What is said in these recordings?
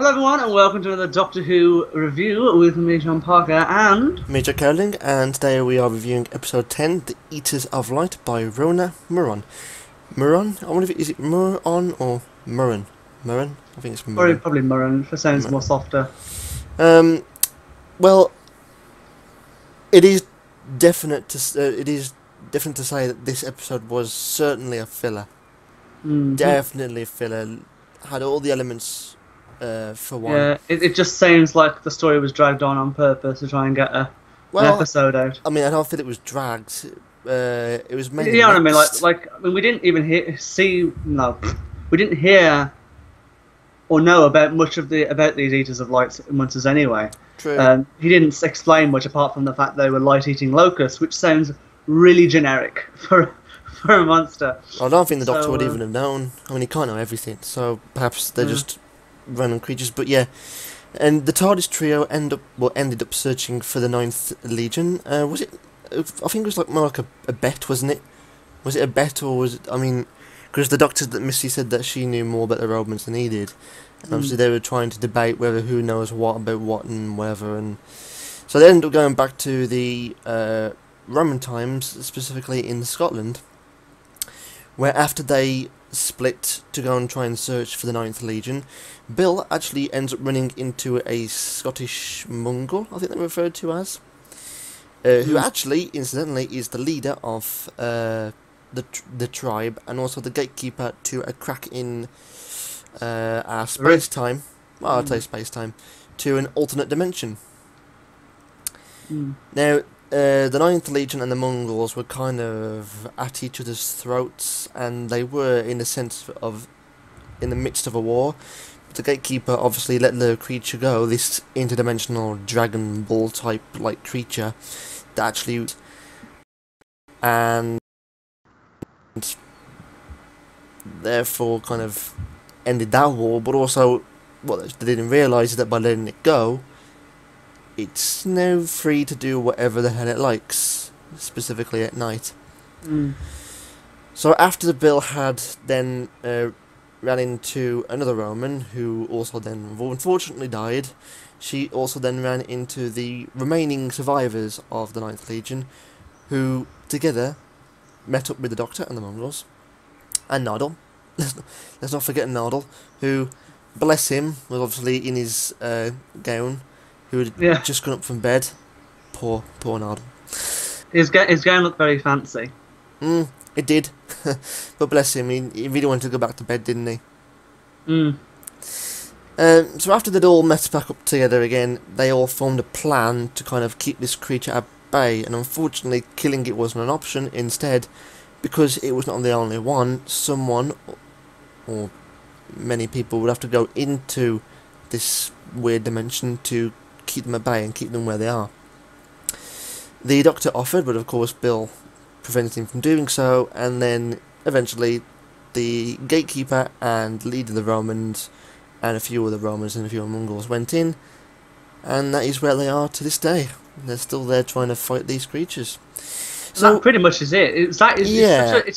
Hello everyone and welcome to another Doctor Who review with me, John Parker, and... Major Cowling, and today we are reviewing episode 10, The Eaters of Light by Rona Murron. Murron? I wonder if is it Murron or Murron? Murron? I think it's Murron. Probably Murron, if it sounds more softer. Well, it is definite to say that this episode was certainly a filler. Definitely a filler. Had all the elements for one. Yeah, it just seems like the story was dragged on purpose to try and get an episode out. I mean, I don't feel it was dragged. It was mainly you know what I mean? mixed. We didn't even we didn't hear or know about much of about these Eaters of Light monsters anyway. True. He didn't explain much apart from the fact they were light-eating locusts, which sounds really generic for a monster. I don't think the Doctor would even have known. I mean, he can't know everything, so perhaps they're just random creatures. But yeah, and the TARDIS trio ended up searching for the Ninth Legion. Was it? I think it was more like a bet, wasn't it? Was it a bet, or was it? I mean, because the Doctor, that Missy said that she knew more about the Romans than he did, and obviously they were trying to debate whether who knows what about what and whatever, and so they ended up going back to the Roman times, specifically in Scotland, where after they split to go and try and search for the Ninth Legion, Bill actually ends up running into a Scottish Mongol, I think they're referred to as, who actually, incidentally, is the leader of the tribe, and also the gatekeeper to a crack in our space-time, well, I'd say space-time, to an alternate dimension. Now, the Ninth Legion and the Mongols were kind of at each other's throats, and they were, in the sense of, in the midst of a war. But the Gatekeeper obviously let the creature go, this interdimensional Dragon Ball type like creature that actually, and therefore kind of ended that war. But also, what they didn't realise is that by letting it go, it's now free to do whatever the hell it likes, specifically at night. So after the Bill had then ran into another Roman, who also then unfortunately died, she also then ran into the remaining survivors of the Ninth Legion, who together met up with the Doctor and the Mongols, and Nardal. Let's not forget Nardal, who, bless him, was obviously in his gown, who had just gone up from bed. Poor Nardal. His gown looked very fancy. It did. But bless him, he really wanted to go back to bed, didn't he? So after they'd all met back up together again, they all formed a plan to kind of keep this creature at bay, and unfortunately killing it wasn't an option. Instead, because it was not the only one, someone, or many people, would have to go into this weird dimension to keep them at bay and keep them where they are. The Doctor offered, but of course Bill prevented him from doing so, and then eventually the Gatekeeper and leader of the Romans and a few other Romans and a few Mongols went in, and that is where they are to this day. They're still there trying to fight these creatures. So that pretty much is it. It's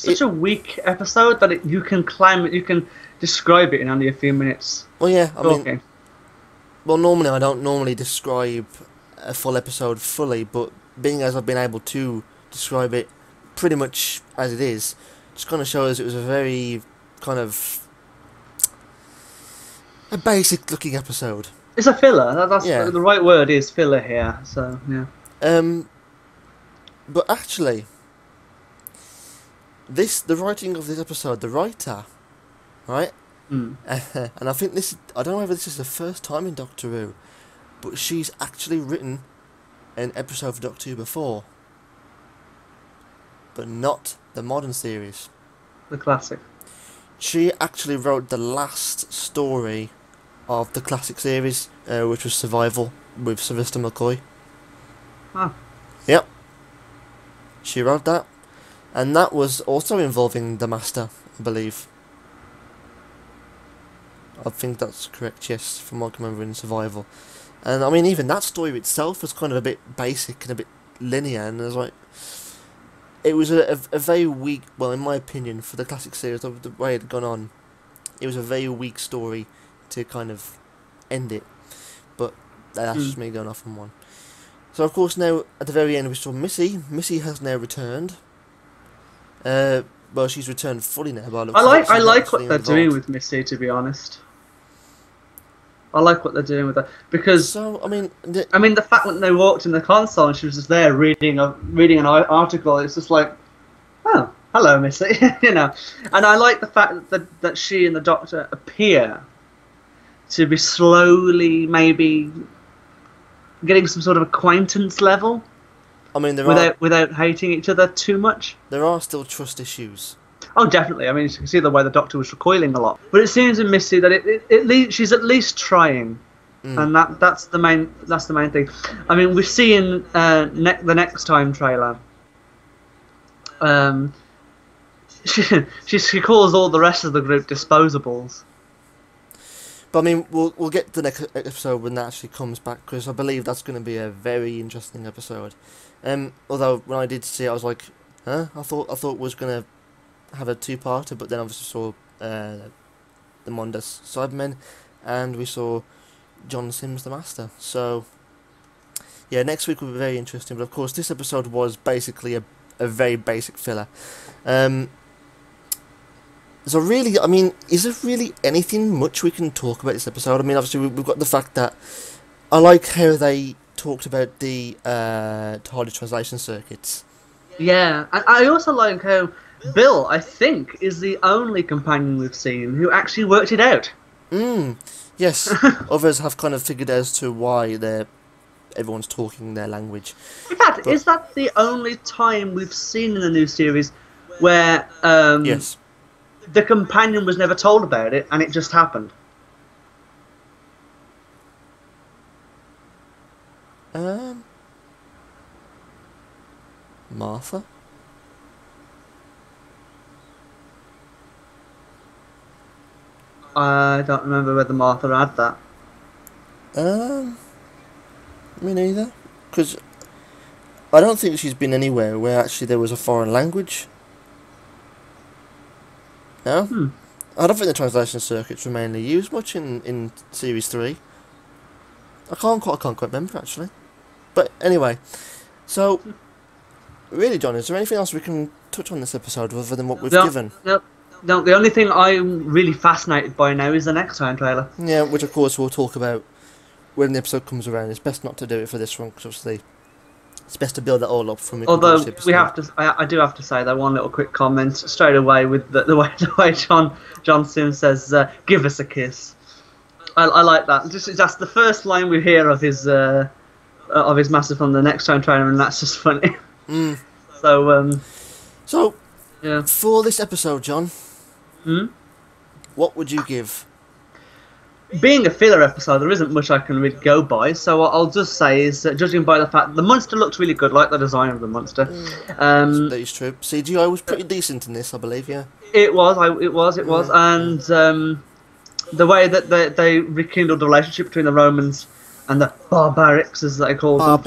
such a weak episode that you can describe it in only a few minutes. Well, yeah, I mean, well, normally I don't normally describe a full episode fully, but being as I've been able to describe it pretty much as it is, just kind of shows it was a very kind of a basic looking episode. It's a filler. That's the right word is filler here. So yeah. But actually, the writing of this episode, the writer, right? And I think I don't know whether this is the first time in Doctor Who, but she's actually written an episode for Doctor Who before, but not the modern series. The classic. She actually wrote the last story of the classic series, which was Survival, with Sylvester McCoy. Ah. Yep. She wrote that, and that was also involving the Master, I believe. I think that's correct, yes, from what I can remember in Survival. And I mean, even that story itself was kind of a bit basic and a bit linear, and it was a very weak, well, in my opinion, for the classic series, the way it had gone on, it was a very weak story to kind of end it. But that's just me going off on one. So of course now at the very end we saw Missy. Missy has now returned. Well, she's returned fully now. I like what they're doing with Missy, to be honest. I like what they're doing with her because. So I mean, the fact that they walked in the console and she was just there reading an article. It's just like, oh, hello, Missy, you know. And I like the fact that she and the Doctor appear to be slowly maybe getting some sort of acquaintance level. I mean, without hating each other too much. There are still trust issues. Oh, definitely. I mean, you can see the way the Doctor was recoiling a lot. But it seems in Missy that she's at least trying, and that's the main thing. I mean, we've seen the Next Time trailer. She calls all the rest of the group disposables. But I mean, we'll get to the next episode when that actually comes back, because I believe that's going to be a very interesting episode. Although when I did see it, I was like, huh? I thought it was going to have a two-parter, but then obviously saw the Mondas Cybermen, and we saw John Sims the Master. So yeah, next week will be very interesting. But of course, this episode was basically a very basic filler. So really, I mean, is there really anything much we can talk about this episode? I mean, obviously we've got the fact that I like how they talked about the TARDIS translation circuits. Yeah, and I also like how Bill, I think, is the only companion we've seen who actually worked it out. Yes. Others have kind of figured as to why everyone's talking their language. In fact, is that the only time we've seen in the new series where yes, the companion was never told about it and it just happened? Martha? I don't remember whether Martha had that. Me neither. Because I don't think she's been anywhere where actually there was a foreign language. No? I don't think the translation circuits were mainly used much in Series 3. I can't quite remember, actually. But anyway, so really, John, is there anything else we can touch on this episode other than what we've given? No, the only thing I'm really fascinated by now is the Next Time trailer. Yeah, which of course we'll talk about when the episode comes around. It's best not to do it for this one, because obviously it's best to build that all up from. Although I do have to say that one little quick comment straight away with the way John Sims says, "Give us a kiss." I like that. That's the first line we hear of his master from the Next Time trailer, and that's just funny. So yeah, for this episode, John. What would you give? Being a filler episode, there isn't much I can really go by, so what I'll just say is that judging by the fact the monster looked really good, like the design of the monster. That is true. CGI was pretty decent in this, I believe, yeah. It was, and the way that they rekindled the relationship between the Romans and the barbarics, as they called them.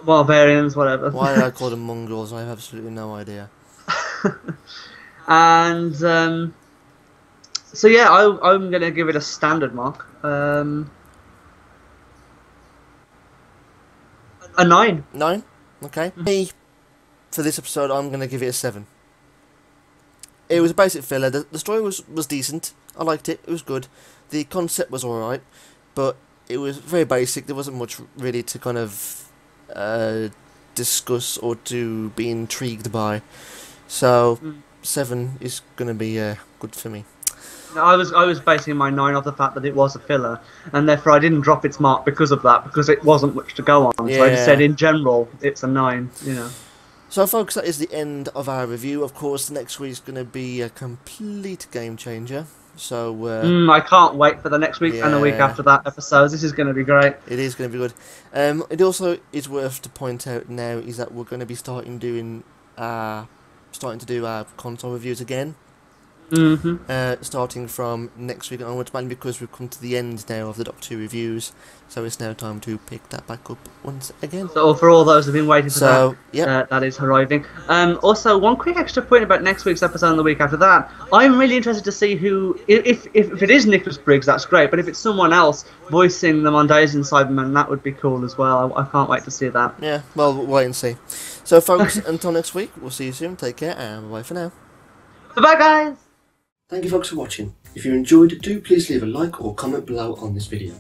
Barbarians, whatever. Why did I call them mongrels? I have absolutely no idea. And so yeah, I'm gonna give it a standard mark. A 9. 9? Okay. Me, for this episode, I'm gonna give it a 7. It was a basic filler. The story was decent. I liked it. It was good. The concept was alright, but it was very basic. There wasn't much really to kind of discuss or to be intrigued by. So 7 is going to be good for me. I was basing my 9 off the fact that it was a filler, and therefore I didn't drop its mark because of that, because it wasn't much to go on. Yeah. So I just said in general it's a 9. You know. So folks, that is the end of our review. Of course, next week's going to be a complete game changer. So I can't wait for the next week and the week after that episodes. This is going to be great. It is going to be good. It also is worth to point out now is that we're going to be starting to do our console reviews again. starting from next week onwards, mainly because we've come to the end now of the Doctor Who reviews, so it's now time to pick that back up once again. So for all those who've been waiting for that, yep. that is arriving. Also, one quick extra point about next week's episode and the week after that. I'm really interested to see who, if it is Nicholas Briggs, that's great, but if it's someone else voicing the Mondasian Cyberman, that would be cool as well. I can't wait to see that. Yeah, well, we'll wait and see. So folks, until next week, we'll see you soon, take care, and bye for now. Bye guys! Thank you folks for watching. If you enjoyed, do please leave a like or comment below on this video.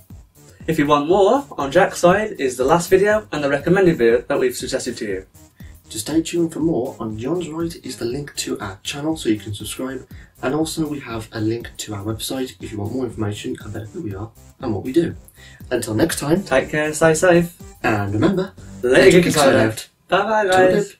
If you want more, on Jack's side is the last video and the recommended video that we've suggested to you. To stay tuned for more, on John's right is the link to our channel so you can subscribe, and also we have a link to our website if you want more information about who we are and what we do. Until next time, take care, stay safe, and remember, let your geeks out. Bye bye guys.